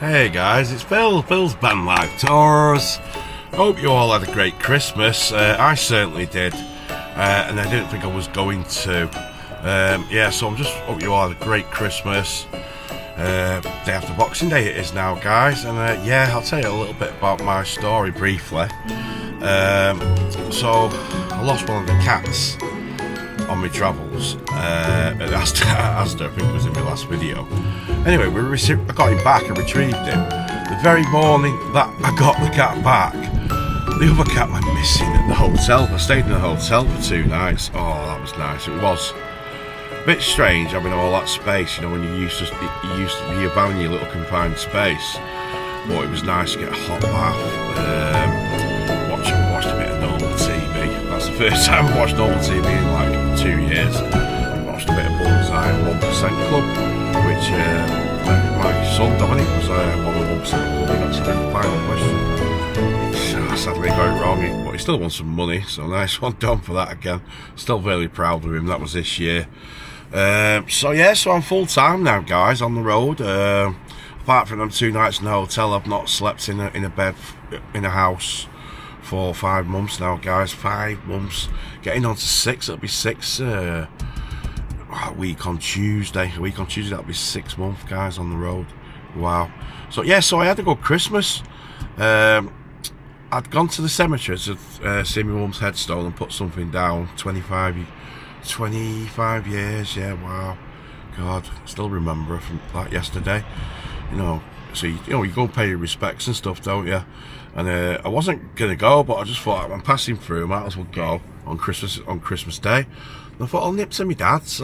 Hey guys, it's Phil's Vanlife Tours. Hope you all had a great Christmas. I certainly did, and I didn't think I was going to. So I'm just hope you all had a great Christmas. Day after Boxing Day it is now, guys, and I'll tell you a little bit about my story briefly. So I lost one of the cats on my travels, Asda, I think it was in my last video. Anyway, I got him back and retrieved him. The very morning that I got the cat back, the other cat went missing at the hotel. I stayed in the hotel for 2 nights. Oh, that was nice. It was a bit strange having all that space, you know, when you used to be your van, your little confined space. But it was nice to get a hot bath, watched a bit of normal TV. That's the first time I watched normal TV in like 2 years. I watched a bit of Bullseye 1% Club, which my son Dominic was one of the 1% Club. He got to the final question. Sadly got it wrong, but he still won some money, so nice one done for that again. Still very proud of him. That was this year. So I'm full time now, guys, on the road. Apart from them 2 nights in the hotel, I've not slept in a bed in a house for 5 months now, guys. 5 months, getting on to 6. It'll be 6 a week on Tuesday. That'll be 6 months, guys, on the road. Wow. So I had a good Christmas. I'd gone to the cemetery to see my mum's headstone and put something down. 25 years, yeah, wow. God, still remember from like yesterday. You know, so you go and pay your respects and stuff, don't you? And I wasn't gonna go, but I just thought I'm passing through, I might as well go on Christmas Day. And I thought I'll nip to my dad's.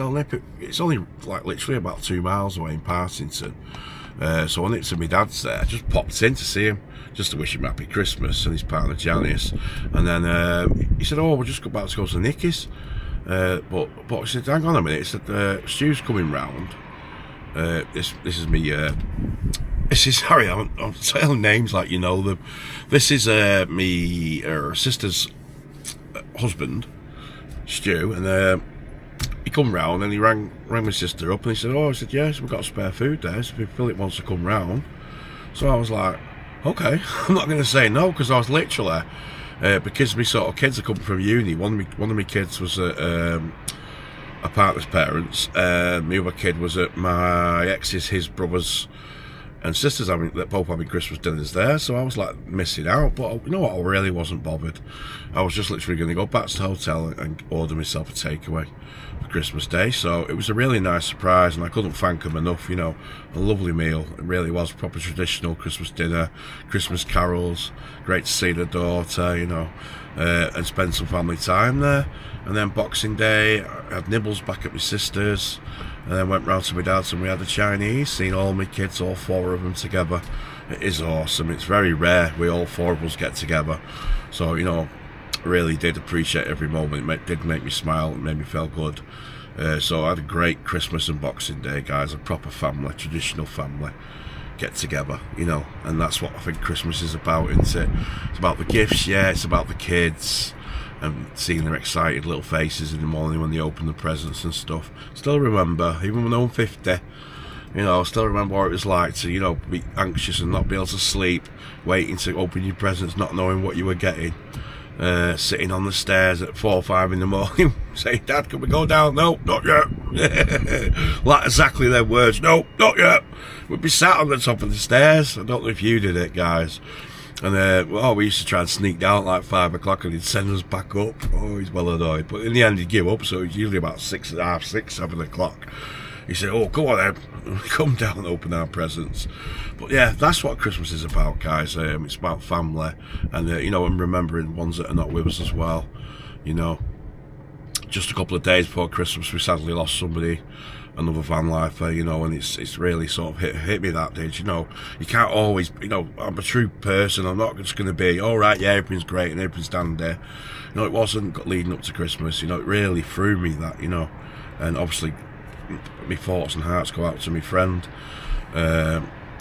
It's only like literally about 2 miles away in Parsington. So I nipped to my dad's there. I just popped in to see him, just to wish him happy Christmas and his partner Janice. And then he said, "Oh, we'll just go back to go to Nicky's." But I said, "Hang on a minute." He said, "Stu's coming round." This is me. This is sorry, I'm telling names like you know them. This is me sister's husband, Stu, and he come round and he rang my sister up and he said, "Oh," I said, "Yes, we've got spare food there, so if Philip wants to come round." So I was like, "Okay," I'm not going to say no, because I was literally because my sort of kids are coming from uni. One of my kids was a partner's parents. My other kid was at my ex's, his brothers and sisters both having Christmas dinners there, so I was like missing out. But you know what, I really wasn't bothered. I was just literally going to go back to the hotel and order myself a takeaway for Christmas Day. So it was a really nice surprise, and I couldn't thank them enough. You know, a lovely meal. It really was proper traditional Christmas dinner, Christmas carols. Great to see the daughter, you know, and spend some family time there. And then Boxing Day, I had nibbles back at my sister's, and then went round to my dad's and we had a Chinese, seen all my kids, all 4 of them together. It is awesome. It's very rare we all 4 of us get together. So, you know, really did appreciate every moment. It did make me smile, it made me feel good. So I had a great Christmas and Boxing Day, guys. A proper family, traditional family get together, you know, and that's what I think Christmas is about, isn't it? It's about the gifts, yeah, it's about the kids and seeing their excited little faces in the morning when they open the presents and stuff. Still remember, even when I'm 50, you know, I still remember what it was like to, you know, be anxious and not be able to sleep, waiting to open your presents, not knowing what you were getting, sitting on the stairs at 4 or 5 in the morning, saying, "Dad, can we go down?" "No, not yet." Like exactly their words. "No, not yet." We'd be sat on the top of the stairs. I don't know if you did it, guys. And we used to try and sneak down at like 5 o'clock and he'd send us back up. Oh, he's well annoyed. But in the end he'd give up, so it was usually about 6:30, 7 o'clock. He said, "Oh, come on then, come down and open our presents." But yeah, that's what Christmas is about, guys. It's about family and, you know, and remembering ones that are not with us as well. You know, just a couple of days before Christmas, we sadly lost somebody, another van lifer, you know, and it's really sort of hit me that day. You know, you can't always, you know, I'm a true person. I'm not just going to be, all right, yeah, everything's great and everything's down there. You know, it wasn't leading up to Christmas. You know, it really threw me that, you know, and obviously my thoughts and hearts go out to my friend.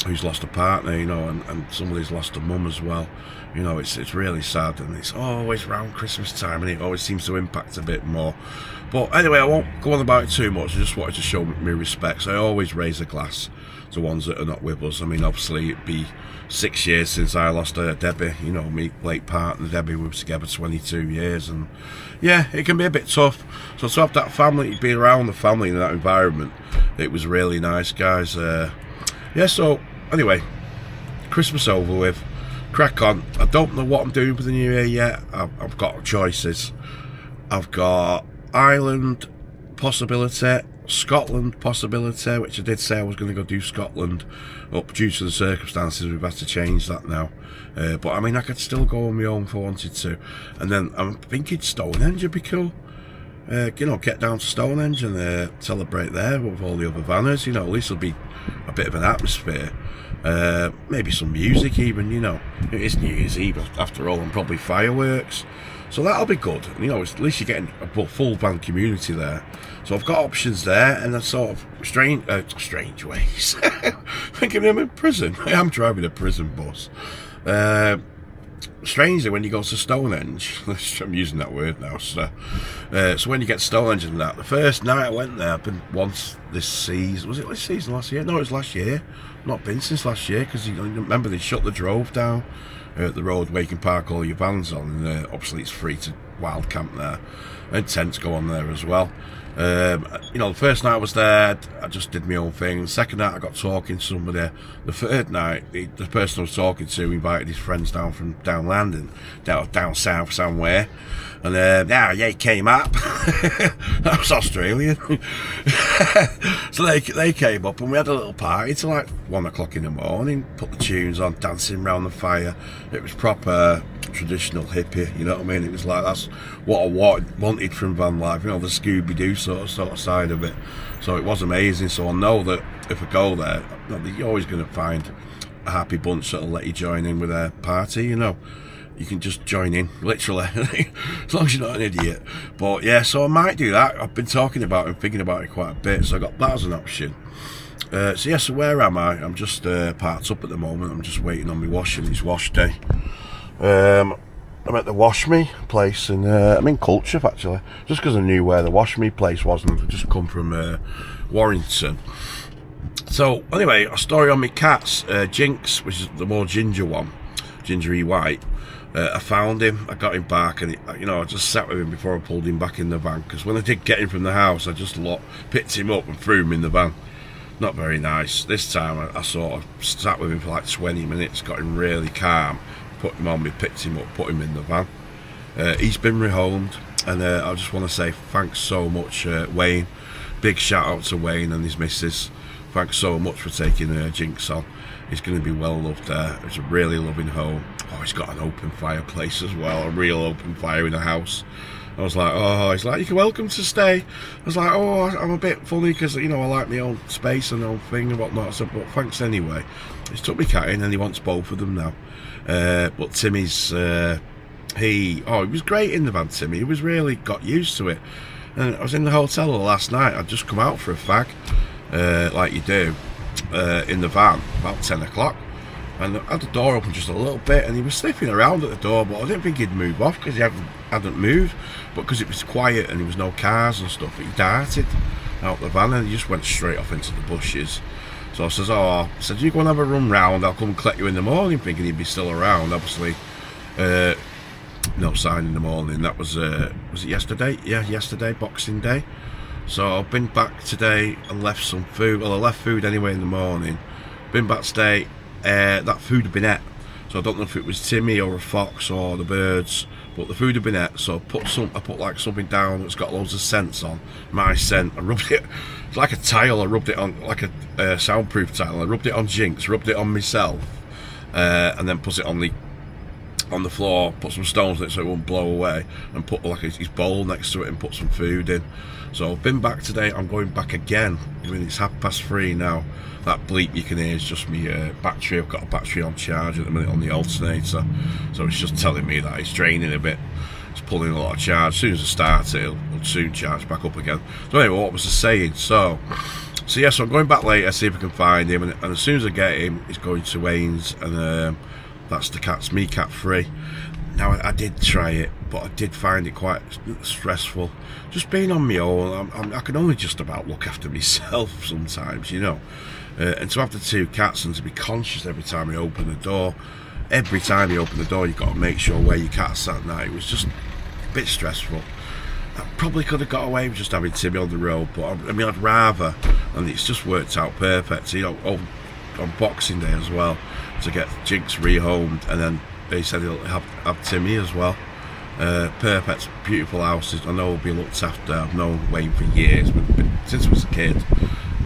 who's lost a partner, you know, and somebody's lost a mum as well. You know, it's really sad, and it's always around Christmas time, and it always seems to impact a bit more. But anyway, I won't go on about it too much. I just wanted to show my respects. I always raise a glass to ones that are not with us. I mean, obviously, it'd be 6 years since I lost Debbie, you know, my late partner Debbie. We were together 22 years, and yeah, it can be a bit tough. So to have that family, be around the family in that environment, it was really nice, guys. Yeah, so anyway, Christmas over with, crack on. I don't know what I'm doing for the new year yet. I've got choices. I've got Ireland possibility, Scotland possibility, which I did say I was going to go do Scotland, but due to the circumstances we've had to change that now. But I mean, I could still go on my own if I wanted to. And then I'm thinking Stonehenge would be cool. You know, get down to Stonehenge and celebrate there with all the other vanners. You know, at least it'll be a bit of an atmosphere. Maybe some music even, you know. It is New Year's Eve after all, and probably fireworks. So that'll be good. You know, at least you're getting a full band community there. So I've got options there, and that's sort of strange ways. Thinking I'm in prison. I am driving a prison bus. Strangely, when you go to Stonehenge, I'm using that word now, so when you get to Stonehenge and that, the first night I went there, I've been once this season. Was it this season, last year? No, it was last year. Not been since last year, because you remember they shut the drove down at the road where you can park all your vans on, and obviously it's free to wild camp there, and tents go on there as well. You know, the first night I was there, I just did my own thing. The second night I got talking to somebody. The third night, the person I was talking to invited his friends down from down London, down south somewhere. And yeah, he came up. That was Australian. So they came up and we had a little party till like 1 o'clock in the morning, put the tunes on, dancing around the fire. It was proper traditional hippie, you know what I mean? It was like, that's what I wanted from Vanlife, you know, the Scooby-Doo sort of side of it. So it was amazing. So I know that if I go there, you're always going to find a happy bunch that'll let you join in with their party, you know. You can just join in, literally, as long as you're not an idiot. But yeah, so I might do that. I've been talking about it and thinking about it quite a bit, so I got that as an option. So yeah, so where am I? I'm just parked up at the moment. I'm just waiting on my washing. It's wash day. I'm at the Wash Me place, and I'm in Culture actually, just because I knew where the Wash Me place was, and I've just come from Warrington. So anyway, a story on my cats. Ginx, which is the more ginger one, gingery white. I found him, I got him back, and you know, I just sat with him before I pulled him back in the van, because when I did get him from the house, I just picked him up and threw him in the van. Not very nice. This time I sort of sat with him for like 20 minutes, got him really calm, put him on me, picked him up, put him in the van. He's been rehomed, and I just want to say thanks so much, Wayne. Big shout out to Wayne and his missus. Thanks so much for taking Ginx on. He's going to be well loved there. It's a really loving home. Oh, he's got an open fireplace as well, a real open fire in the house. I was like, oh, he's like, you're welcome to stay. I was like, oh, I'm a bit funny because, you know, I like my own space and own thing and whatnot. I said, but thanks anyway. He's took me cat in and he wants both of them now. But Timmy's, he was great in the van, Timmy. He was really got used to it. And I was in the hotel last night. I'd just come out for a fag, like you do, in the van about 10 o'clock. And I had the door open just a little bit, and he was sniffing around at the door, but I didn't think he'd move off because he hadn't moved. But because it was quiet and there was no cars and stuff, he darted out the van and he just went straight off into the bushes. So I said, you go and have a run round, I'll come and collect you in the morning, thinking he'd be still around. Obviously, no sign in the morning. That was it yesterday? Yeah, yesterday, Boxing Day. So I've been back today and left some food. Well, I left food anyway in the morning. Been back today. That food had been ate, so I don't know if it was Timmy or a fox or the birds, but the food had been ate. So I put like something down that's got loads of scents on. My scent, I rubbed it. It's like a tile. I rubbed it on like a soundproof tile. I rubbed it on Ginx, rubbed it on myself, and then put it on the floor. Put some stones in it so it won't blow away, and put like his bowl next to it and put some food in. So I've been back today. I'm going back again. I mean, it's 3:30 now. That bleep you can hear is just me battery. I've got a battery on charge at the minute on the alternator, so it's just telling me that it's draining a bit. It's pulling a lot of charge. As soon as I start it, it'll soon charge back up again. So anyway, what was I saying? So So yeah, so I'm going back later, see if I can find him, and as soon as I get him, he's going to Wayne's, and that's the cat's me cat free. Now I did try it, but I did find it quite stressful. Just being on my own, I can only just about look after myself sometimes, you know. And to have the 2 cats and to be conscious every time you open the door. Every time you open the door, you've got to make sure where your cat's at night. It was just a bit stressful. I probably could have got away with just having Timmy on the road, but I mean, I'd rather, and it's just worked out perfect. You know, on Boxing Day as well, to get Ginx rehomed, and then they said he'll have Timmy as well. Perfect, beautiful houses. I know he'll be looked after. I've known Wayne for years, but since I was a kid,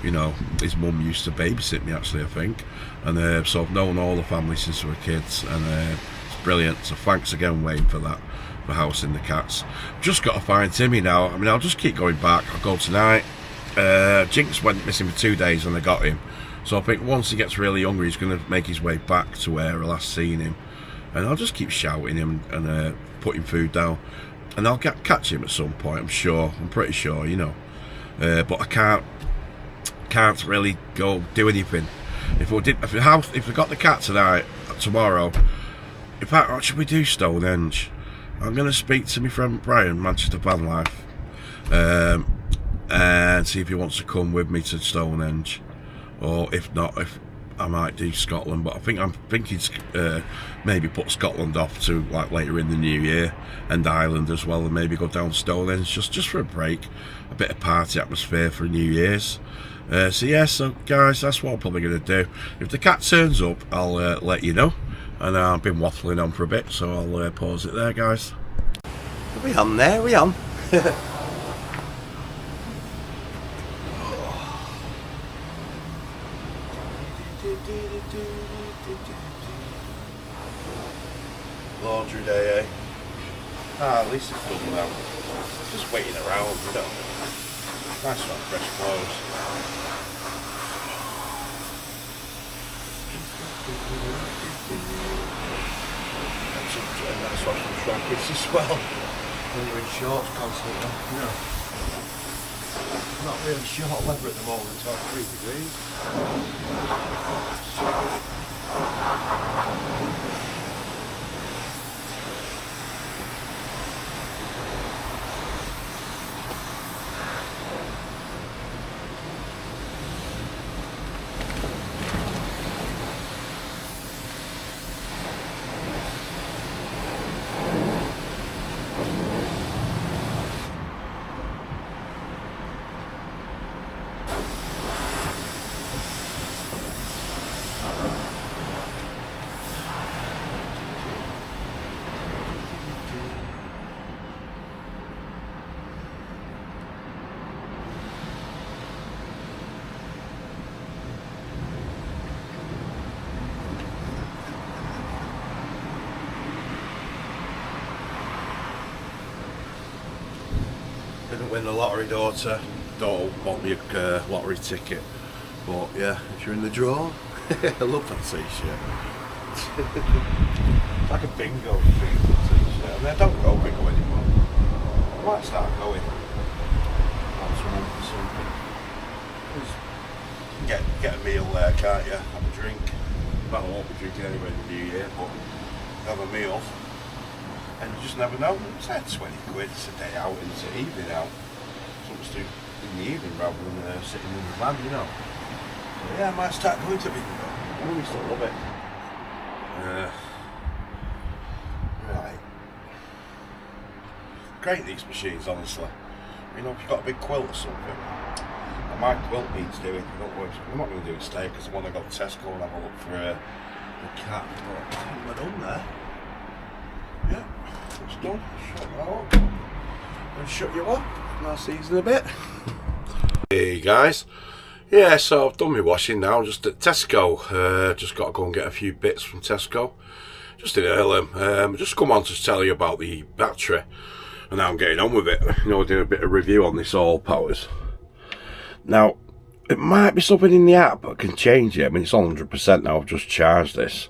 you know, his mum used to babysit me actually, I think, and so I've known all the family since we were kids, and it's brilliant. So thanks again, Wayne, for that, for housing the cats. Just got to find Timmy now. I mean, I'll just keep going back. I'll go tonight. Ginx went missing for 2 days when I got him, so I think once he gets really hungry, he's going to make his way back to where I last seen him, and I'll just keep shouting him and putting food down, and I'll catch him at some point. I'm sure. I'm pretty sure, you know. But I can't really go do anything. If we got the cat tonight, tomorrow, in fact, what should we do, Stonehenge? I'm going to speak to my friend Brian, Manchester Vanlife, and see if he wants to come with me to Stonehenge, or if not, if I might do Scotland. But I'm thinking maybe put Scotland off to like later in the new year, and Ireland as well, and maybe go down to Stonehenge just for a break, a bit of party atmosphere for New Year's. So yeah, so guys, that's what I'm probably going to do. If the cat turns up, I'll let you know. And I've been waffling on for a bit, so I'll pause it there, guys. Are we on there? Are we on? Laundry day, eh? At least it's done now. Just waiting around, you know. Nice to have fresh clothes. And that's what some trackers as well. When you're in shorts constantly, you know. Not really short weather at the moment, it's about 3 degrees. Didn't win the lottery, daughter. Don't want me a lottery ticket. But yeah, if you're in the draw, I love that t-shirt. It's like a bingo thing, t-shirt. I mean, I don't go bingo anymore. I might start going. Get a meal there, can't you? Have a drink. Well, I won't be drinking anyway in the new year, but have a meal. And you just never know. It's like 20 quid, it's a day out, and it's an evening out. Something to do in the evening rather than sitting in the van, you know. So yeah, I might start going to bingo. I really still love it. Right. Great, these machines, honestly. You know, if you've got a big quilt or something, and my quilt needs doing. I'm not going to do it today because I want to go to Tesco and have a look for a cat. But I think we're done there. Yeah, it's done. Shut that up. And shut you up. And I'll see you in a bit. Hey guys. Yeah, so I've done my washing now, just at Tesco. Just got to go and get a few bits from Tesco. Just in Earlham. Just come on to tell you about the battery and how I'm getting on with it. You know, doing a bit of review on this All Powers. Now, it might be something in the app that can change it. I mean, it's on 100% now. I've just charged this.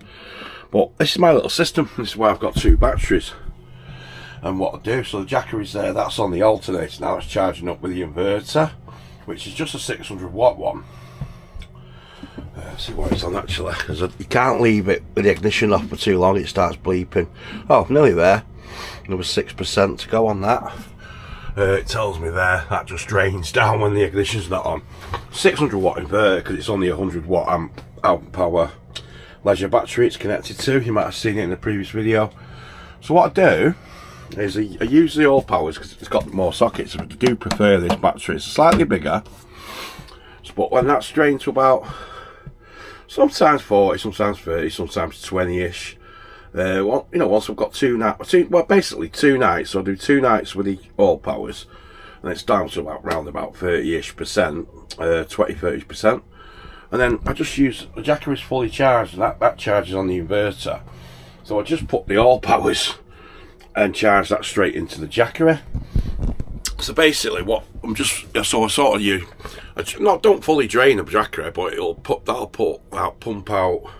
But this is my little system. This is why I've got 2 batteries. And what I do, so the Jackery's there, that's on the alternator. Now it's charging up with the inverter. which is just a 600 watt one. See what it's on actually, because you can't leave it with the ignition off for too long, it starts bleeping. Oh, nearly there. There was 6% to go on that. It tells me there that just drains down when the ignition's not on. 600 watt inverter, because it's only a 100 watt amp power leisure battery it's connected to. You might have seen it in the previous video. So what I do is I use the all powers because it's got more sockets. I do prefer this battery. It's slightly bigger, but when that's drained to about sometimes 40, sometimes 30, sometimes 20-ish. Well, you know, once I've got basically two nights, so I do 2 nights with the all powers, and it's down to around about 30-ish%, 20-30%, and then I just use the Jackery is fully charged, and that charges on the inverter. So I just put the all powers and charge that straight into the Jackery. So basically, what I'm just I sort of don't fully drain the Jackery, but that'll pump out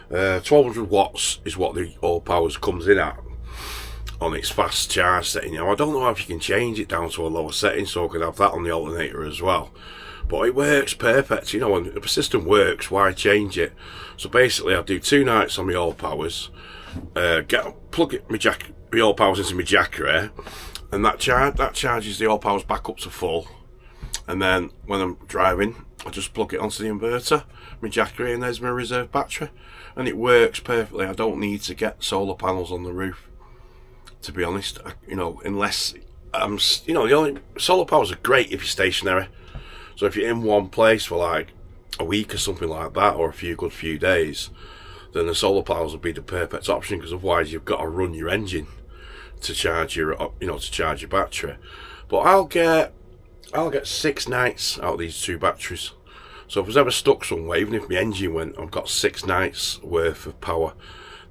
1200 watts is what the all powers comes in at on its fast charge setting. Now I don't know if you can change it down to a lower setting, so I could have that on the alternator as well. But it works perfect, you know, when the system works, why change it? So basically I do 2 nights on my all powers, plug my all powers into my Jackery, and that charges the all powers back up to full. And then when I'm driving, I just plug it onto the inverter, my Jackery, and there's my reserve battery, and it works perfectly. I don't need to get solar panels on the roof, to be honest. You know, unless you know, the only solar panels are great if you're stationary. So if you're in one place for like a week or something like that, or a good few days, then the solar panels would be the perfect option, because otherwise you've got to run your engine to charge your, battery. But I'll get 6 nights out of these 2 batteries. So if I was ever stuck somewhere, even if my engine went, I've got 6 nights worth of power.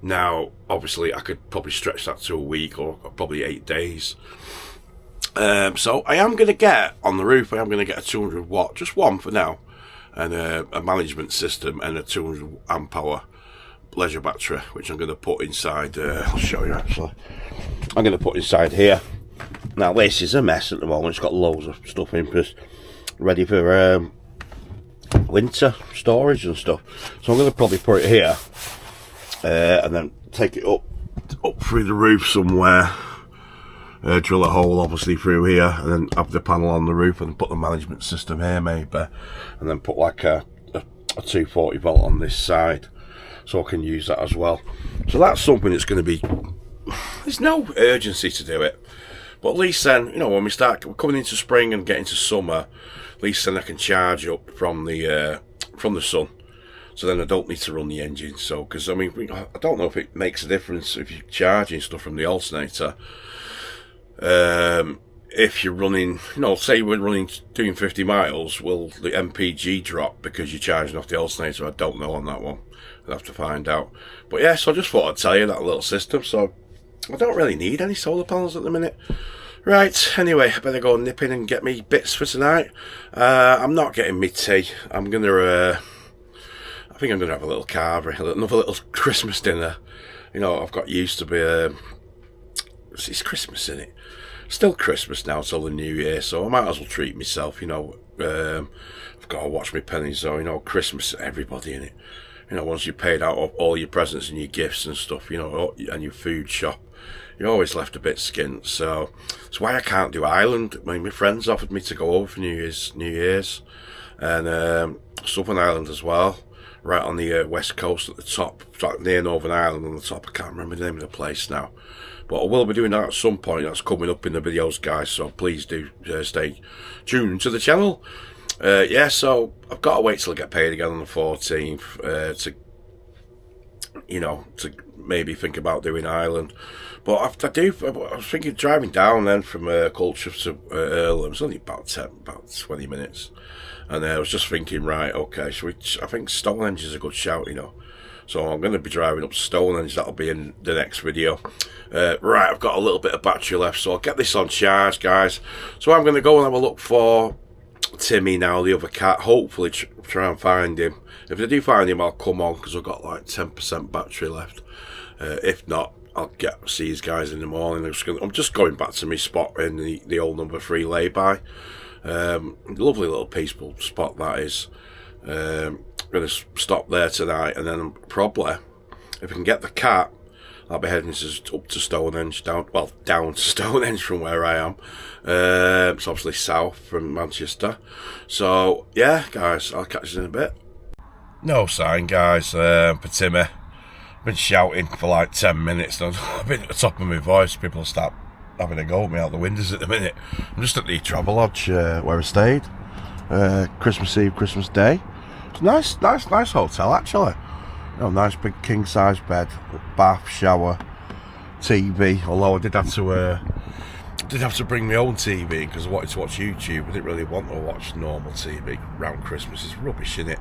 Now, obviously, I could probably stretch that to a week or probably 8 days. So I am going to get on the roof. I am going to get a 200 watt, just one for now, and a management system and a 200 amp hour leisure battery, which I'm going to put inside. I'll show you actually. I'm going to put inside here. Now this is a mess at the moment. It's got loads of stuff in, just ready for winter storage and stuff. So I'm going to probably put it here, and then take it up through the roof somewhere. Drill a hole obviously through here, and then have the panel on the roof, and put the management system here maybe, and then put like a 240 volt on this side, so I can use that as well. So that's something that's going to be, there's no urgency to do it, but at least then, you know, when we're coming into spring and getting to summer, at least then I can charge up from the sun. So then I don't need to run the engine. So, because I mean, I don't know if it makes a difference if you're charging stuff from the alternator. If you're running, you know, say we're doing 50 miles, will the MPG drop because you're charging off the alternator? I don't know on that one. I'll have to find out. But yeah, so I just thought I'd tell you that little system. So I don't really need any solar panels at the minute. Right, anyway, I better go nip in and get me bits for tonight. I'm not getting me tea. I think I'm gonna have a little carvery, another little Christmas dinner. You know, I've got used to be. It's Christmas, isn't it? Still Christmas now till the New Year, so I might as well treat myself. You know, I've got to watch my pennies. So you know, Christmas, everybody in it. You know, once you've paid out all your presents and your gifts and stuff, you know, and your food shop, you're always left a bit skint. So that's why I can't do Ireland. I mean, my friends offered me to go over for New Year's, and Southern Ireland as well, right on the west coast at the top, near Northern Ireland on the top. I can't remember the name of the place now, but I will be doing that at some point. That's coming up in the videos, guys, so please do stay tuned to the channel. Yeah, so I've got to wait till I get paid again on the 14th to maybe think about doing Ireland. But I was thinking driving down then from Culture to Earl. It was only about 20 minutes. And I was just thinking, right, okay, I think Stonehenge is a good shout, you know. So I'm going to be driving up to Stonehenge. That'll be in the next video. Right, I've got a little bit of battery left, so I'll get this on charge, guys. So I'm going to go and have a look for Timmy now, the other cat. Hopefully try and find him. If I do find him, I'll come on, because I've got like 10% battery left. If not, I'll see these guys in the morning. I'm just going back to my spot in the old number 3 lay-by. Lovely little peaceful spot that is. Going to stop there tonight, and then probably, if I can get the cat, I'll be heading up to Stonehenge, down to Stonehenge from where I am. It's obviously south from Manchester. So yeah, guys, I'll catch you in a bit. No sign, guys, for Timmy. I've been shouting for like 10 minutes. I've been at the top of my voice. People start having a go at me out the windows at the minute. I'm just at the Travel Lodge where I stayed. Christmas Eve, Christmas Day. It's a nice hotel actually. You know, nice big king size bed, bath, shower, TV. Although I did have to bring my own TV because I wanted to watch YouTube. I didn't really want to watch normal TV around Christmas. It's rubbish, innit?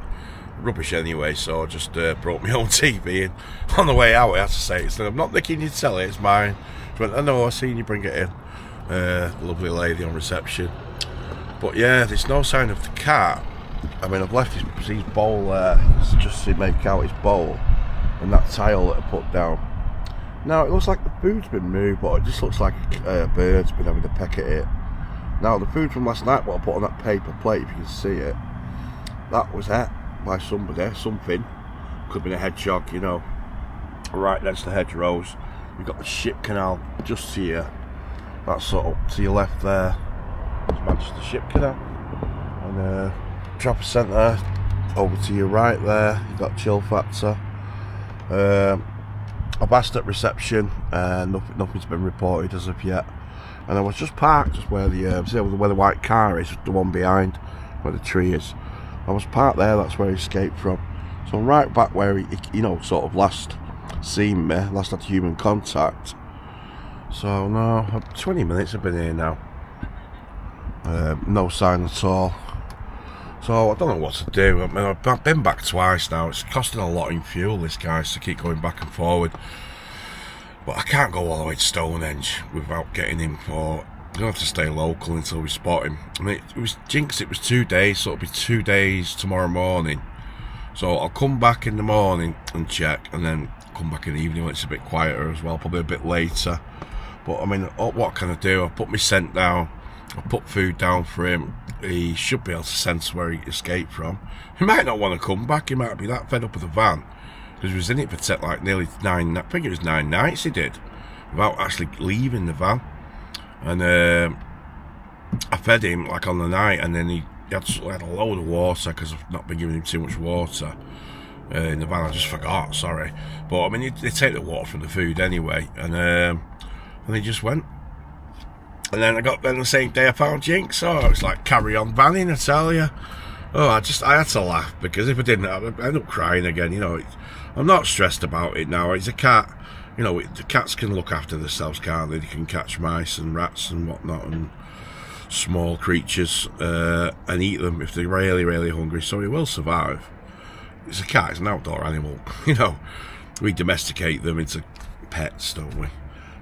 Rubbish anyway. So I just brought my own TV in. On the way out, I had to say it. So I'm not nicking your telly, it's mine. She went, I know, I've seen you bring it in. Lovely lady on reception. But yeah, there's no sign of the cat. I mean, I've left his bowl there, just to make out his bowl, and that tile that I put down. Now, it looks like the food's been moved, but it just looks like a bird's been having a peck at it. Now, the food from last night, what I put on that paper plate, if you can see it, that was ate by somebody, something. Could have been a hedgehog, you know, right next to the hedgerows. You've got the ship canal just here. That's sort of to your left there. It's Manchester Ship Canal. And Trafford Centre over to your right there. You've got Chill Factor. I've asked at reception and nothing's been reported as of yet. And I was just parked just where the white car is, the one behind where the tree is. I was parked there, that's where he escaped from. So I'm right back where he you know, sort of last seen me, last had human contact. So no, 20 minutes I've been here now. No sign at all. So I don't know what to do. I mean, I've been back twice now. It's costing a lot in fuel, this guys, to keep going back and forward. But I can't go all the way to Stonehenge without getting him. Or I'm gonna have to stay local until we spot him. I mean, it was ginx. It was 2 days, so it'll be 2 days tomorrow morning. So I'll come back in the morning and check, and then come back in the evening when it's a bit quieter as well, probably a bit later. But I mean, what can I do? I put my scent down. I put food down for him. He should be able to sense where he escaped from. He might not want to come back. He might be that fed up with the van, because he was in it for like nearly 9. I think it was 9 nights he did without actually leaving the van. And I fed him like on the night, and then he had a load of water because I've not been giving him too much water in the van. I just forgot, sorry. But I mean, they take the water from the food anyway, and he just went. And then the same day I found ginx. Oh, it's like carry on vanning, I tell you. Oh, I had to laugh, because if I didn't, I'd end up crying again. You know, I'm not stressed about it now. It's a cat. You know, the cats can look after themselves, can't they? They can catch mice and rats and whatnot and small creatures and eat them if they're really, really hungry. So he will survive. It's a cat. It's an outdoor animal. You know, we domesticate them into pets, don't we?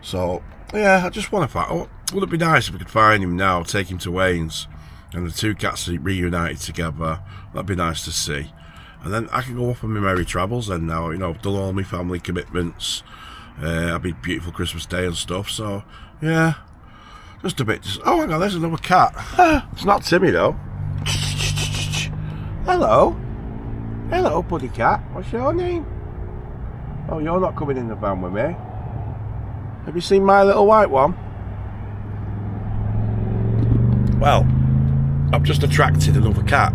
So yeah, I just want to find. Would it be nice if we could find him now, take him to Wayne's, and the two cats are reunited together? That'd be nice to see. And then I can go off on my merry travels then now. You know, I've done all my family commitments. I'll be beautiful Christmas Day and stuff. So, yeah, just a bit. Oh, hang on, there's another cat. It's not Timmy, though. Hello. Hello, buddy cat. What's your name? Oh, you're not coming in the van with me. Have you seen my little white one? Well, I've just attracted another cat.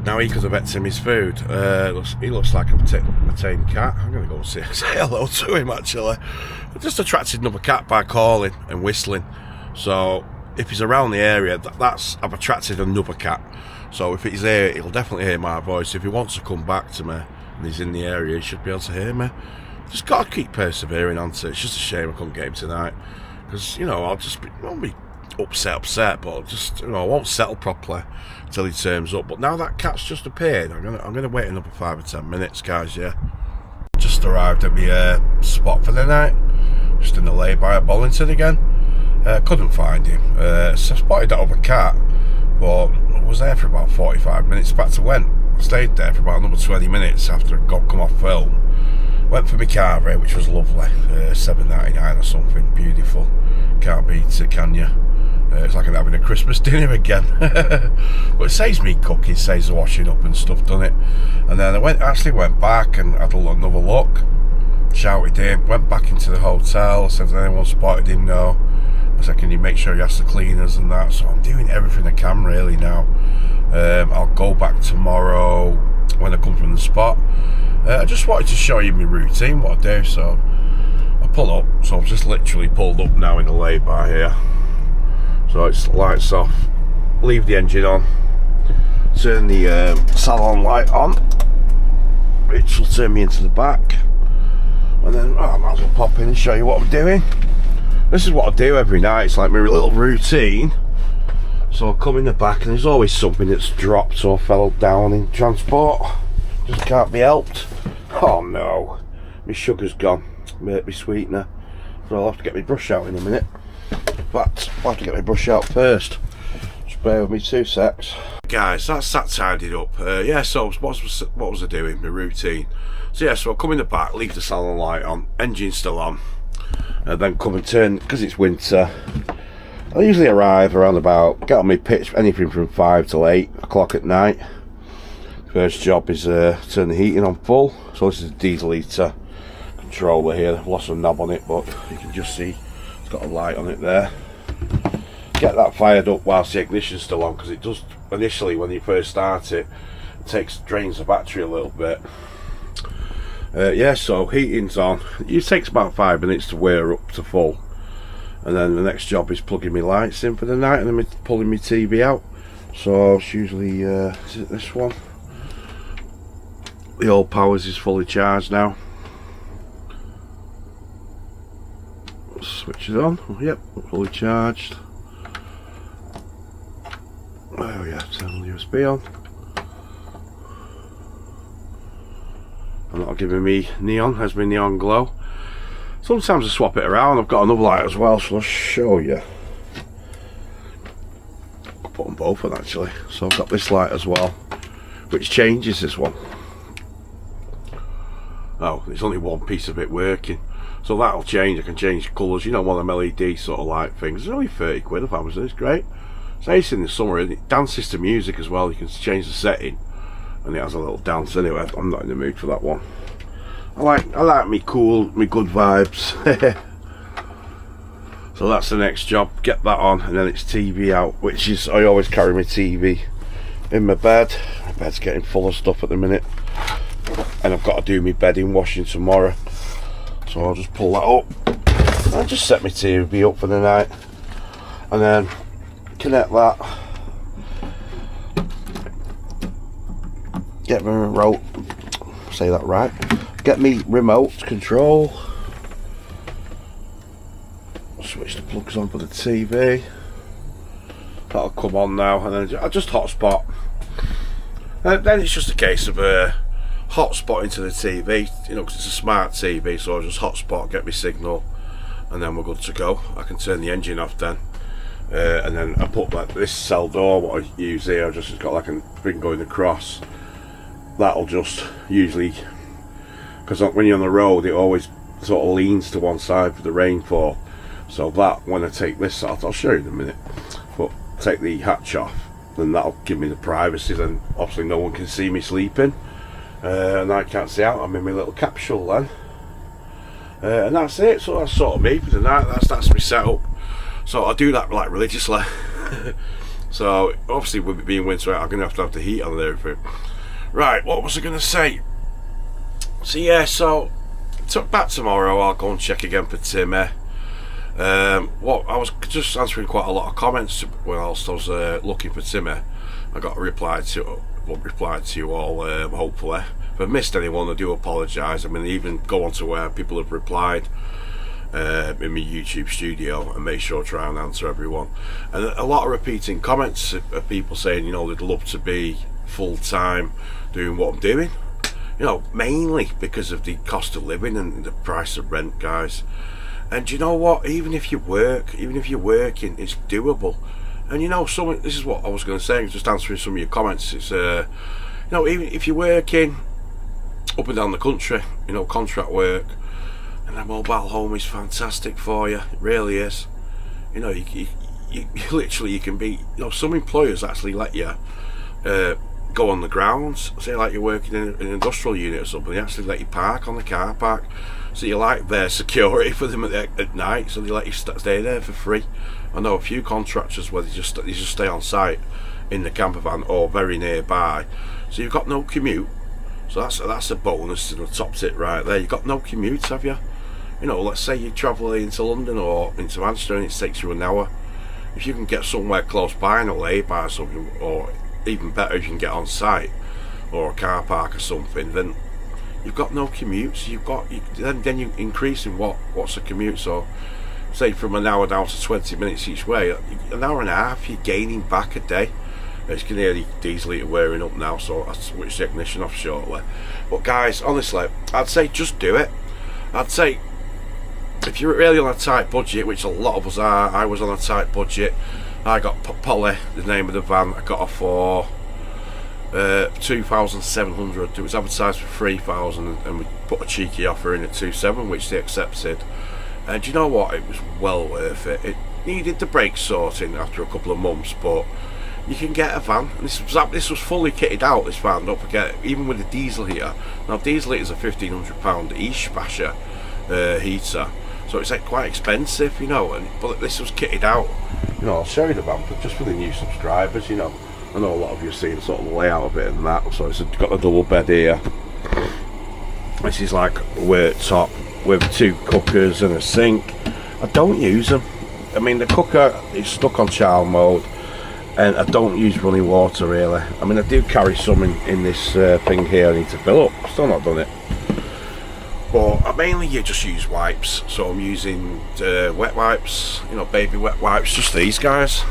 Now he could have ate Timmy's food. He looks like a tame cat. I'm going to go and say hello to him, actually. I just attracted another cat by calling and whistling. So if he's around the area, I've attracted another cat. So if he's here, he'll definitely hear my voice. If he wants to come back to me and he's in the area, he should be able to hear me. Just got to keep persevering on it. It's just a shame I couldn't get him tonight. Because, you know, I'll be upset, but just, you know, I won't settle properly until he turns up. But now that cat's just appeared, I'm gonna wait another 5 or 10 minutes, guys. Yeah, just arrived at my spot for the night, just in the lay-by at Bollington again. Couldn't find him. So I spotted that other cat, but I was there for about 45 minutes. In fact, I stayed there for about another 20 minutes after I come off film. Went for my carvery, which was lovely, $7.99 or something. Beautiful. Can't beat it, can you? It's like having a Christmas dinner again. But it saves me cooking, saves the washing up and stuff, doesn't it? And then I actually went back and had another look. Shouted in, went back into the hotel. I said, has anyone spotted him? No. I said, can you make sure you ask the cleaners and that? So I'm doing everything I can really now. I'll go back tomorrow when I come from the spot. I just wanted to show you my routine, what I do. So I pull up, so I've just literally pulled up now in the lay-by here. So it's lights off, leave the engine on, turn the salon light on, which will turn me into the back, and then I might as well pop in and show you what I'm doing. This is what I do every night, it's like my little routine. So I come in the back and there's always something that's dropped or fell down in transport, just can't be helped. Oh no, my sugar's gone, my sweetener, so I'll have to get my brush out in a minute. But I'll have to get my brush out first. Just bear with me 2 secs. Guys, that's that tidied up. Yeah, so what was I doing? My routine. So yeah, so I come in the back, leave the salon light on, engine still on, and then come and turn, because it's winter. I usually arrive around about, get on my pitch, anything from 5 till 8 o'clock at night. First job is turn the heating on full. So this is a diesel heater controller here. I've lost a knob on it, but you can just see got a light on it there. Get that fired up whilst the ignition's still on, because it does initially when you first start it, drains the battery a little bit. Yeah, so heating's on. It takes about 5 minutes to wear up to full, and then the next job is plugging my lights in for the night and then pulling my TV out. So it's usually is it this one? The old powers is fully charged now. Switch it on. Yep, fully charged. Oh yeah, turn the USB on. I'm not giving me neon, has my neon glow. Sometimes I swap it around. I've got another light as well, so I'll show you. I'll put them both on actually. So I've got this light as well, which changes this one. Oh, there's only one piece of it working. So that'll change, I can change colours, you know, one of them LED sort of light things. It's only 30 quid off Amazon, it's great. It's ace in the summer, and it dances to music as well. You can change the setting and it has a little dance. Anyway, I'm not in the mood for that one. I like me cool, me good vibes. So that's the next job, get that on, and then it's TV out, which is, I always carry my TV in my bed. My bed's getting full of stuff at the minute, and I've got to do my bedding washing tomorrow. So I'll just pull that up and just set my TV up for the night, and then connect that, get my remote, say that right, get me remote control, switch the plugs on for the TV, that'll come on now, and then I just hotspot, and then it's just a case of hotspot into the TV, you know, because it's a smart TV. So I just hotspot, get my signal, and then we're good to go. I can turn the engine off then, and then I put like this cell door, what I use here, I've just got like a thing going across. That'll just usually, because when you're on the road, it always sort of leans to one side for the rainfall. So that, when I take this out, I'll show you in a minute, but take the hatch off, then that'll give me the privacy. Then obviously no one can see me sleeping. And I can't see out, I'm in my little capsule then, and that's it. So that's sort of me for the night. That's my setup. So I do that like religiously. So obviously with it being winter, I'm gonna have to have the heat on and everything. Right, what was I gonna say? So yeah, so back tomorrow, I'll go and check again for Timmy. What I was just answering quite a lot of comments whilst I was looking for Timmy. I got a reply to you all, hopefully. If I missed anyone, I do apologise. I mean, even go on to where people have replied in my YouTube studio and make sure to try and answer everyone. And a lot of repeating comments of people saying, you know, they'd love to be full-time doing what I'm doing. You know, mainly because of the cost of living and the price of rent, guys. And you know what? Even if you're working, it's doable. And you know, this is what I was going to say, just answering some of your comments. It's you know, even if you're working up and down the country, you know, contract work, and a mobile home is fantastic for you. It really is. You know, you you literally, you can be, some employers actually let you go on the grounds. Say like you're working in an industrial unit or something, they actually let you park on the car park, so you're like their security for them at night, so they let you stay there for free. I know a few contractors where they just stay on site in the camper van or very nearby, so you've got no commute. So that's a bonus to the top tip right there. You've got no commute, have you? Let's say you travel into London or into Manchester and it takes you an hour. If you can get somewhere close by in a lay-by or something, or even better if you can get on site or a car park or something, then you've got no commute. So then you increase in what's a commute. So say from an hour down to 20 minutes each way, an hour and a half you're gaining back a day. As you can hear the diesel heater wearing up now, so I'll switch the ignition off shortly. But guys, honestly, I'd say just do it. I'd say if you're really on a tight budget, which a lot of us are, I was on a tight budget. I got Polly, the name of the van, I got her for 2,700. It was advertised for 3,000, and we put a cheeky offer in at 2,700, which they accepted. And you know what? It was well worth it. It needed the brakes sorting after a couple of months, but you can get a van. And this was fully kitted out, this van, don't forget, even with the diesel heater. Now diesel heaters are £1,500 each basher heater, so it's like quite expensive, but this was kitted out. I'll show you the van just for the new subscribers. I know a lot of you have seen sort of the layout of it and that. So it's got a double bed here. This is like a worktop with 2 cookers and a sink. I don't use them. I mean, the cooker is stuck on child mode, and I don't use running water really. I mean, I do carry some in this thing here I need to fill up. Still not done it. But mainly you just use wipes. So I'm using wet wipes, baby wet wipes, just these guys.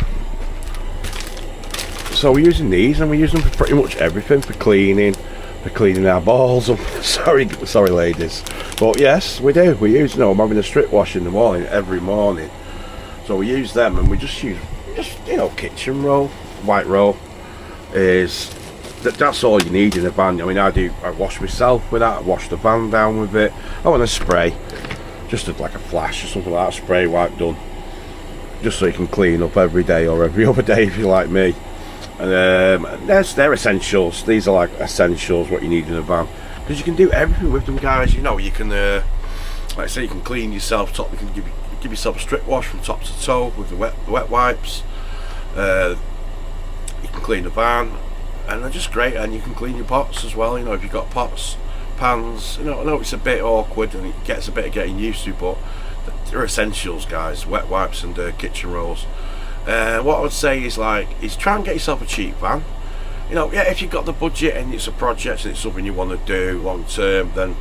So we're using these, and we're using them for pretty much everything, for cleaning our balls up. sorry ladies. But yes, we do. We use, I'm having a strip wash in the morning, every morning. So we use them, and we just use kitchen roll, white roll is that's all you need in a van. I mean, I wash myself with that, I wash the van down with it. Oh, and a spray, just like a flash or something like that, spray wipe done, just so you can clean up every day or every other day if you're like me. And they're essentials. These are like essentials, what you need in a van, because you can do everything with them, guys. You can like I say, you can clean yourself top, you can give yourself a strip wash from top to toe with the wet wipes. You can clean the van, and they're just great. And you can clean your pots as well, if you've got pots, pans. I know it's a bit awkward and it gets a bit of getting used to, but they're essentials, guys. Wet wipes and kitchen rolls. What I would say is try and get yourself a cheap van. If you've got the budget and it's a project and it's something you want to do long term, then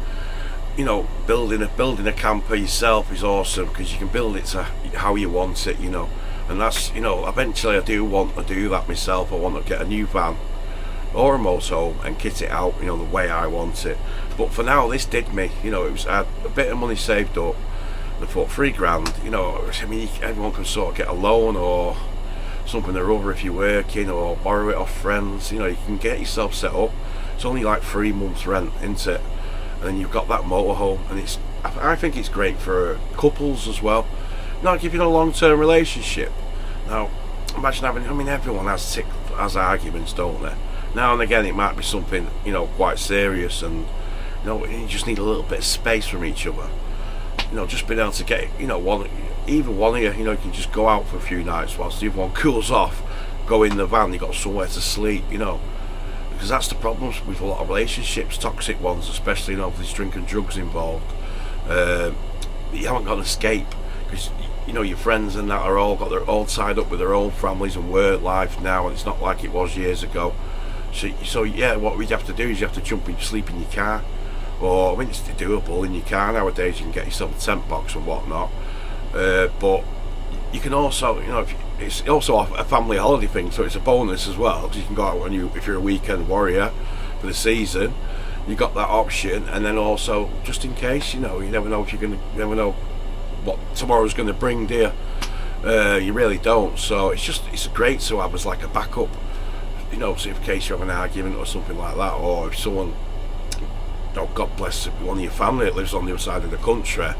building a camper yourself is awesome, because you can build it to how you want it, and that's, eventually I do want to do that myself. I want to get a new van or a motorhome and kit it out, the way I want it. But for now, this did me, I had a bit of money saved up, and I thought £3,000, I mean, everyone can sort of get a loan or something or other if you're working, or borrow it off friends. You can get yourself set up. It's only like 3 months rent, isn't it? And then you've got that motorhome, and I think it's great for couples as well. Not giving a long-term relationship. Now, imagine everyone has arguments, don't they? Now and again, it might be something quite serious, and you just need a little bit of space from each other. Just being able to get either one of you, you can just go out for a few nights whilst the other one cools off. Go in the van, you got somewhere to sleep, because that's the problems with a lot of relationships, toxic ones especially, if there's drink and drugs involved. You haven't got an escape, because your friends and that they're all tied up with their own families and work life now, and it's not like it was years ago. So yeah, what we have to do is you have to jump and sleep in your car, or it's doable in your car nowadays. You can get yourself a tent box and whatnot, but you can also, it's also a family holiday thing, so it's a bonus as well, because you can go out if you're a weekend warrior for the season, you got that option. And then also, just in case, you never know you never know what tomorrow's going to bring, dear. You really don't. So it's great to have as like a backup, so in case you have an argument or something like that, or if someone, God bless one of your family that lives on the other side of the country,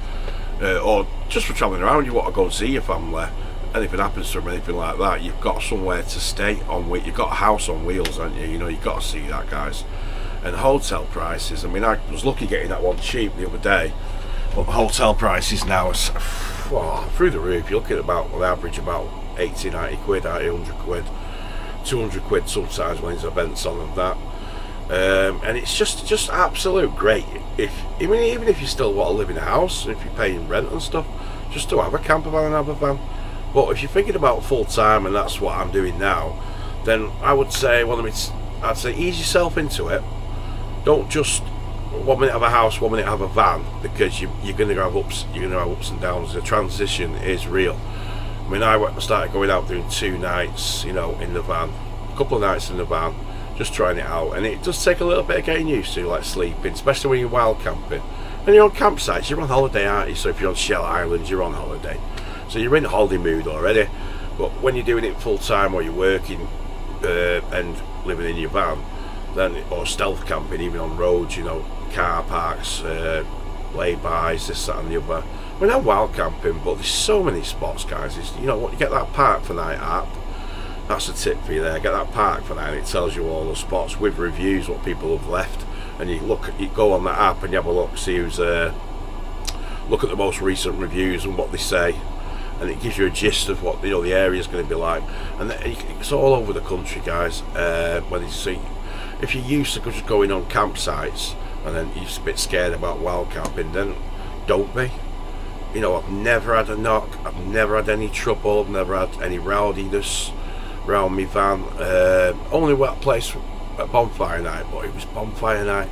or just for travelling around, you want to go and see your family, anything happens to them, anything like that, you've got somewhere to stay on. You've got a house on wheels, haven't you? You know, you've got to see that, guys. And hotel prices, I mean, I was lucky getting that one cheap the other day, but the hotel prices now are through the roof. You're looking at about, on average, about 80, 90 quid, 100 quid, 200 quid sometimes when there's events on and that. And it's just absolute great. Even if you still want to live in a house, if you're paying rent and stuff, just to have a camper van and have a van. But if you're thinking about full time, and that's what I'm doing now, then I would say I'd say ease yourself into it. Don't just 1 minute have a house, 1 minute have a van, because you're going to have ups and downs. The transition is real. I mean, I started going out doing 2 nights, you know, in the van, a couple of nights in the van, just trying it out, and it does take a little bit of getting used to, like sleeping, especially when you're wild camping. When you're on campsites, you're on holiday, aren't you? So if you're on Shell Islands, you're on holiday, so you're in holiday mood already. But when you're doing it full time, or you're working and living in your van, then, or stealth camping, even on roads, you know, car parks, lay-bys, this, that and the other. I mean, I'm wild camping, but there's so many spots, guys. You know what, you get that Park for Night app. That's a tip for you there. Get that Park for Night, and it tells you all the spots with reviews, what people have left, and you go on that app and you have a look, see who's look at the most recent reviews and what they say, and it gives you a gist of what, you know, the area's going to be like. And it's all over the country, guys. When you see, if you're used to just going on campsites and then you're a bit scared about wild camping, then don't be. You know, I've never had a knock, I've never had any trouble, I've never had any rowdiness around me van. Only wet place at bonfire night, but it was bonfire night,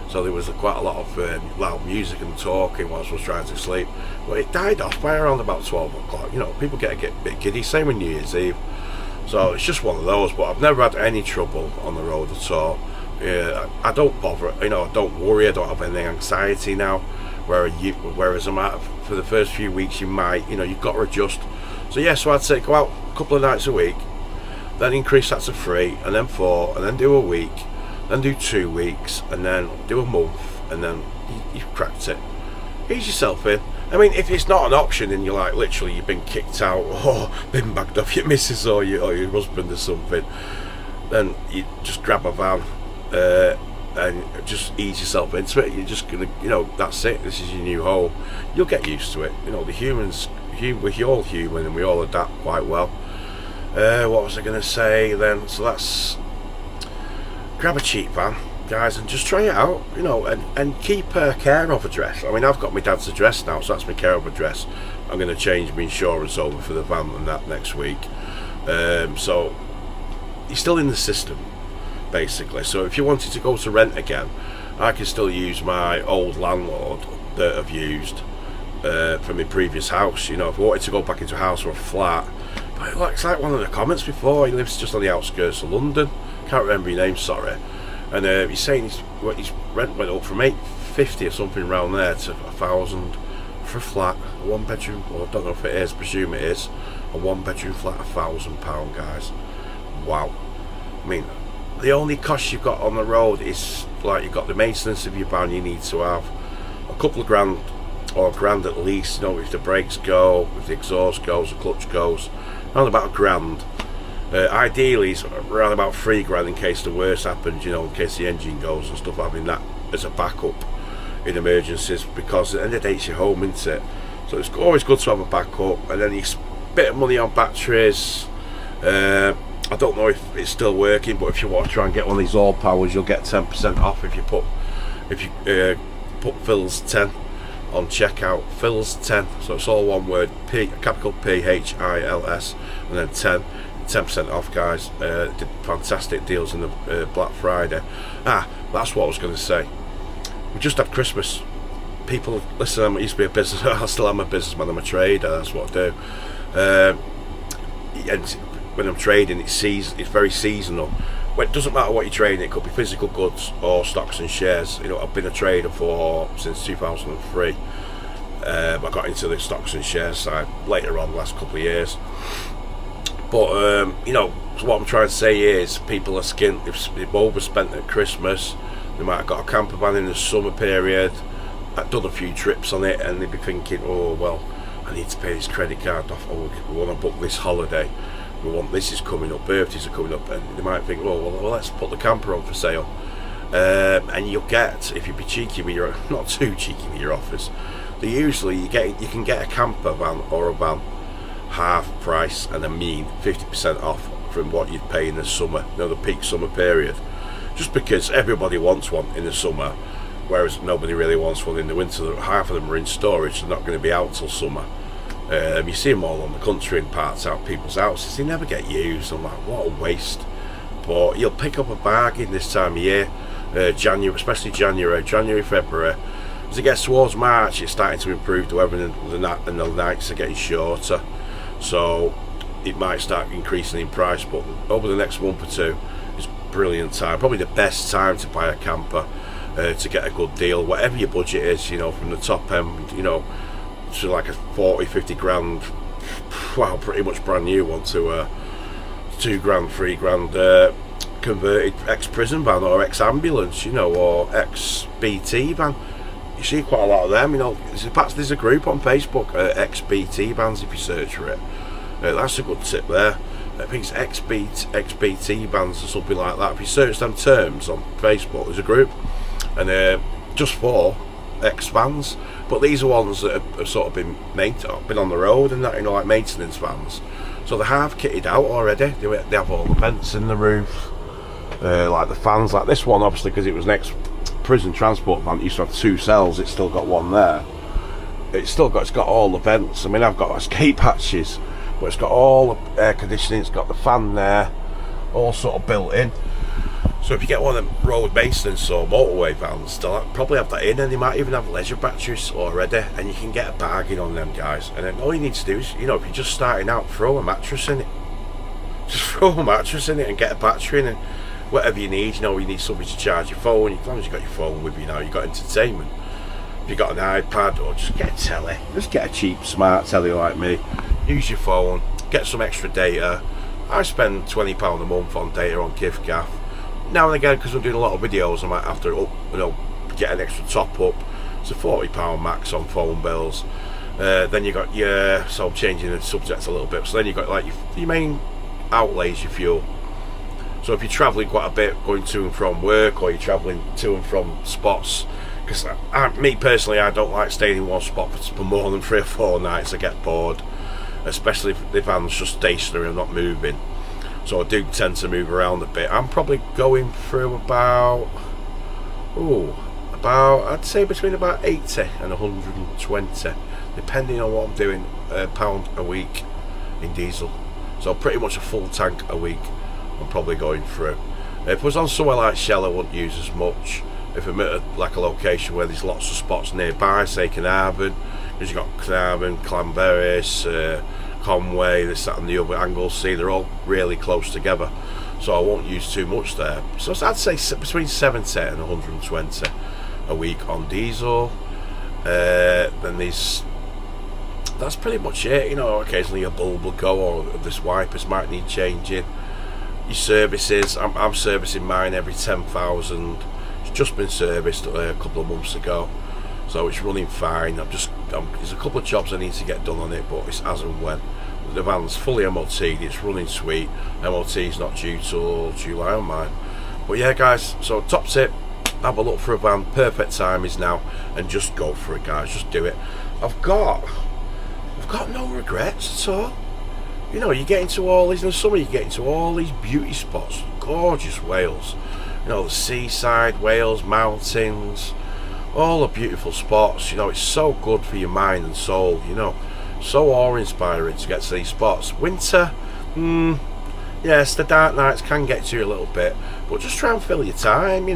so there was quite a lot of loud music and talking whilst I was trying to sleep. But it died off by around about 12 o'clock. You know, people get a bit giddy, same with New Year's Eve. So it's just one of those, but I've never had any trouble on the road at all. I don't bother, you know, I don't worry, I don't have any anxiety now, whereas for the first few weeks you might, you know, you've got to adjust. So yeah, so I'd say go out a couple of nights a week, then increase that to 3, and then 4, and then do a week, then do 2 weeks, and then do a month, and then you've cracked it. Ease yourself in. I mean, if it's not an option and you're like, literally, you've been kicked out or been bagged off your missus or your husband or something, then you just grab a van and just ease yourself into it. You're just gonna, you know, that's it. This is your new home. You'll get used to it. You know, we're all human and we all adapt quite well. What was I going to say then? So that's, grab a cheap van, guys, and just try it out, you know, and keep a care of address. I mean, I've got my dad's address now, so that's my care of address. I'm going to change my insurance over for the van and that next week. So you're still in the system, basically. So if you wanted to go to rent again, I can still use my old landlord that I've used for my previous house. You know, if I wanted to go back into a house or a flat, but it's like one of the comments before, he lives just on the outskirts of London, can't remember your name, sorry, and he's saying his rent went up from $850 or something around there to $1,000 for a flat, a 1 bedroom, well, I don't know if it is, presume it is, a 1 bedroom flat, £1,000, guys. Wow. I mean, the only cost you've got on the road is, like, you've got the maintenance of your van. You need to have a couple of grand, or £1,000 at least, you know, if the brakes go, if the exhaust goes, the clutch goes, around about £1,000. Ideally it's around about £3,000 in case the worst happens, you know, in case the engine goes and stuff, having that as a backup in emergencies, because at the end of the day it's your home, isn't it? So it's always good to have a backup. And then you spend a bit of money on batteries. I don't know if it's still working, but if you want to try and get one of these all powers, you'll get 10% off if you put Phil's 10 on checkout. Phil's 10, so it's all one word, capital PHILS, and then 10% off, guys. Did fantastic deals in the Black Friday. That's what I was going to say. We just had Christmas. People, listen, I used to be a business. I still am a businessman. I'm a trader. That's what I do. And when I'm trading, it's very seasonal. Well, it doesn't matter what you're trading. It could be physical goods or stocks and shares. You know, I've been a trader since 2003. I got into the stocks and shares side later on, the last couple of years. But you know, so what I'm trying to say is, people are skint. They've overspent at Christmas. They might have got a camper van in the summer period, I've done a few trips on it, and they'd be thinking, oh well, I need to pay this credit card off, or we want to book this holiday, this is coming up, birthdays are coming up, and they might think, well, let's put the camper on for sale. And you'll get, if you be cheeky with your, not too cheeky with your offers, they usually you can get a camper van or a van half price, and I mean 50% off from what you'd pay in the summer, the peak summer period, just because everybody wants one in the summer, whereas nobody really wants one in the winter. Half of them are in storage, they're not going to be out till summer. You see them all on the country in parts out people's houses, they never get used. I'm like, what a waste. But you'll pick up a bargain this time of year, January, especially January, February. As it gets towards March, it's starting to improve the weather, and the nights are getting shorter, so it might start increasing in price. But over the next month or two, it's a brilliant time, probably the best time to buy a camper, to get a good deal, whatever your budget is, from the top end, to like a 40-50 grand, well, pretty much brand new one, to $2 grand, $3 grand converted ex-prison van or ex-ambulance, or ex-BT van. You see quite a lot of them, there's a group on Facebook, ex-BT vans, if you search for it. That's a good tip there. I think it's ex-BT vans or something like that. If you search them terms on Facebook, there's a group, and just for ex-vans. But these are ones that have sort of been on the road and that, like maintenance vans. So they're half kitted out already. They have all the vents in the roof, like the fans, like this one, obviously, because it was an ex-prison transport van. It used to have 2 cells. It's still got one there. It's got all the vents. I mean, I've got escape hatches, but it's got all the air conditioning. It's got the fan there, all sort of built in. So if you get one of them road maintenance or motorway vans, they'll probably have that in, and they might even have leisure batteries already, and you can get a bargain on them, guys. And then all you need to do is, if you're just starting out, throw a mattress in it. Just throw a mattress in it and get a battery in, and whatever you need. You need something to charge your phone. As long as you've got your phone with you, you've got entertainment. If you've got an iPad, or just get a telly, just get a cheap smart telly like me. Use your phone, get some extra data. I spend £20 a month on data on giffgaff. Now and again, because I'm doing a lot of videos, I might have to get an extra top up. It's a £40 max on phone bills. Then you got so I'm changing the subject a little bit. So then you got like your main outlays, your fuel. So if you're travelling quite a bit, going to and from work, or you're travelling to and from spots, because me personally, I don't like staying in one spot for more than 3 or 4 nights. I get bored, especially if the van's just stationary and not moving. So I do tend to move around a bit. I'm probably going through about I'd say between about 80 and 120, depending on what I'm doing, pound a week in diesel. So pretty much a full tank a week I'm probably going through. If I was on somewhere like Shell, I wouldn't use as much. If I'm at a location where there's lots of spots nearby, say Carnarvon, because you've got Carnarvon, Clanberris, Conway, this, that and the other, Anglesey, they're all really close together, so I won't use too much there. So I'd say between 70 and 120 a week on diesel. Then that's pretty much it. Occasionally a bulb will go, or this wipers might need changing. Your services, I'm servicing mine every 10,000. It's just been serviced a couple of months ago, so it's running fine. There's a couple of jobs I need to get done on it, but it's as and when. The van's fully MOT'd, it's running sweet. MOT's not due till July on mine. But yeah, guys, so top tip, have a look for a van. Perfect time is now, and just go for it, guys. Just do it. I've got no regrets at all. You get into all these, in the summer you get into all these beauty spots, gorgeous Wales. The seaside, Wales, mountains, all the beautiful spots. It's so good for your mind and soul. So awe-inspiring to get to these spots. Winter, yes, the dark nights can get to you a little bit, but just try and fill your time. You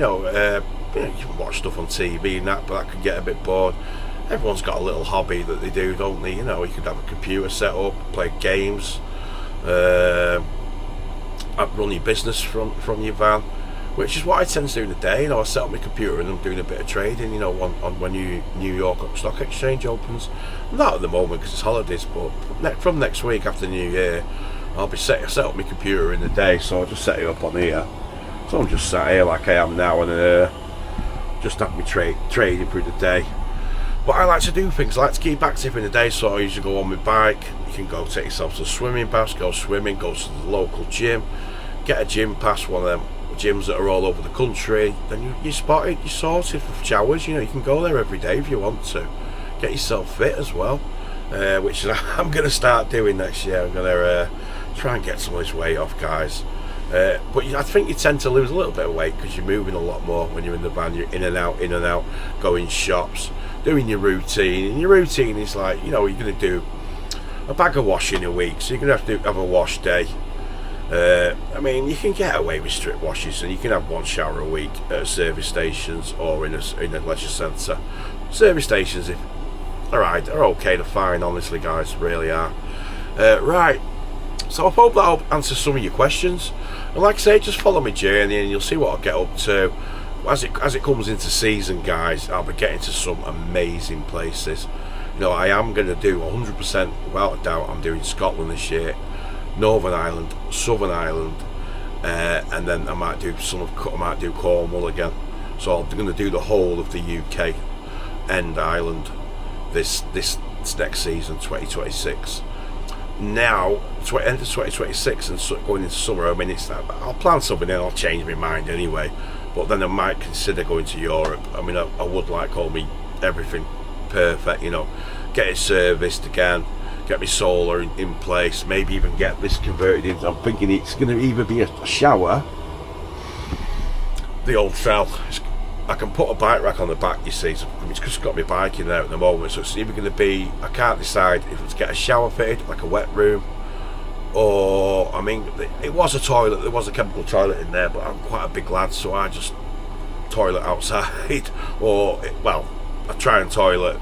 can watch stuff on TV and that, but that can get a bit bored. Everyone's got a little hobby that they do, don't they? You could have a computer set up, play games, run your business from your van, which is what I tend to do in the day. I set up my computer and I'm doing a bit of trading, when New York Stock Exchange opens. Not at the moment because it's holidays, but from next week after New Year, I'll be set up my computer in the day, so I'll just set it up on here. So I'm just sat here like I am now, and just have me trading through the day. But I like to do things, I like to keep active in the day, so I usually go on my bike. You can go take yourself to the swimming baths, go swimming, go to the local gym, get a gym pass, one of them gyms that are all over the country. Then you're spotted, you're sorted for showers. You know, you can go there every day if you want to. Get yourself fit as well, which I'm going to start doing next year. I'm going to try and get some of this weight off, guys. But I think you tend to lose a little bit of weight because you're moving a lot more when you're in the van. You're in and out, going shops, doing your routine. And your routine is like, you know, you're going to do a bag of washing a week, so you're going to have a wash day. I mean, you can get away with strip washes, and you can have one shower a week at service stations or in a leisure centre. Service stations, are okay, they're fine, honestly, guys, really are. Right, so I hope that'll answer some of your questions. And like I say, just follow my journey, and you'll see what I'll get up to. As it comes into season, guys, I'll be getting to some amazing places. You know, I am going to do 100%, without a doubt, I'm doing Scotland this year. Northern Ireland, Southern Ireland, and then I might do Cornwall again. So I'm going to do the whole of the UK and Ireland this next season, 2026. Now, end of 2026 and going into summer, I mean, I'll plan something and I'll change my mind anyway. But then I might consider going to Europe. I mean, I would like all me everything perfect, you know, get it serviced again. Get my solar in place, maybe even get this converted into, I'm thinking it's going to either be a shower, the old cell, I can put a bike rack on the back, you see, so it's just got my bike in there at the moment, so it's either going to be, I can't decide if it's get a shower fitted, like a wet room, or, I mean, it was a toilet, there was a chemical toilet in there, but I'm quite a big lad, so I just toilet outside, or, well, I try and toilet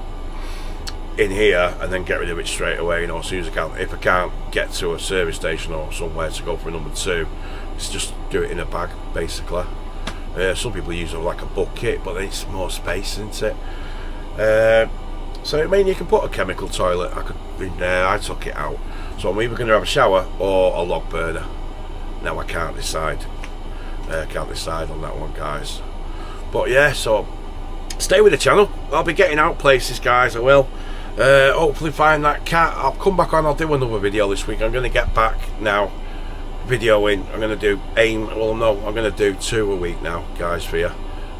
in here and then get rid of it straight away, you know, as soon as I can. If I can't get to a service station or somewhere to go for number 2, it's just do it in a bag, basically. Some people use it like a bucket, but it's more space, isn't it? So I mean, you can put a chemical toilet in there. I took it out, so I'm either going to have a shower or a log burner. Now I can't decide. Can't decide on that one, guys. But yeah, so stay with the channel. I'll be getting out places, guys. I will. Hopefully find that cat. I'll come back on, I'll do another video this week. I'm going to get back now videoing. I'm going to do I'm going to do 2 a week now, guys, for you.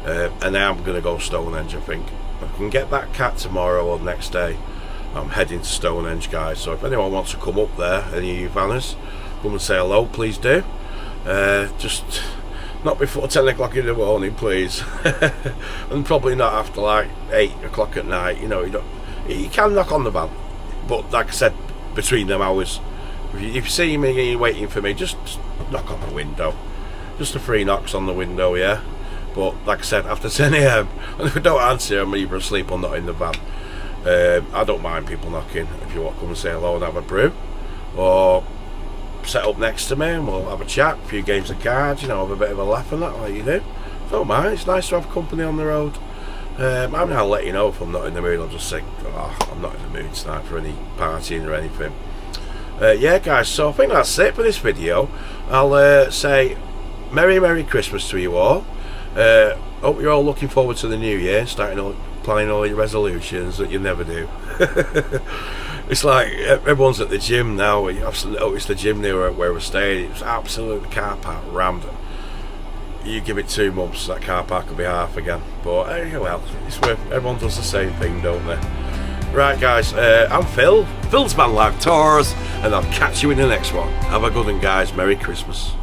And then I'm going to go Stonehenge, I think. I can get that cat tomorrow or next day. I'm heading to Stonehenge, guys, so if anyone wants to come up there, any of you vanners, come and say hello, please do. Just not before 10 o'clock in the morning, please. And probably not after like 8 o'clock at night. You know, you can knock on the van, but like I said, between them hours, if you see me and you're waiting for me, just knock on the window. Just a 3 knocks on the window, yeah. But like I said, after 10 AM, and if I don't answer, I'm either asleep or not in the van. I don't mind people knocking if you want to come and say hello and have a brew, or set up next to me and we'll have a chat, a few games of cards, you know, have a bit of a laugh and that, like you do. Don't mind, it's nice to have company on the road. I mean, I'll let you know if I'm not in the mood. I'll just say, I'm not in the mood tonight for any partying or anything. Yeah, guys, so I think that's it for this video. I'll say Merry Christmas to you all. Hope you're all looking forward to the new year, planning all your resolutions that you never do. It's like everyone's at the gym now. You absolutely notice the gym near where we're staying, it was absolutely car park rammed. You give it 2 months, that car park will be half again. But well, it's where everyone does the same thing, don't they? Right, guys, I'm Phil's Vanlife Tours, and I'll catch you in the next one. Have a good one, guys. Merry Christmas.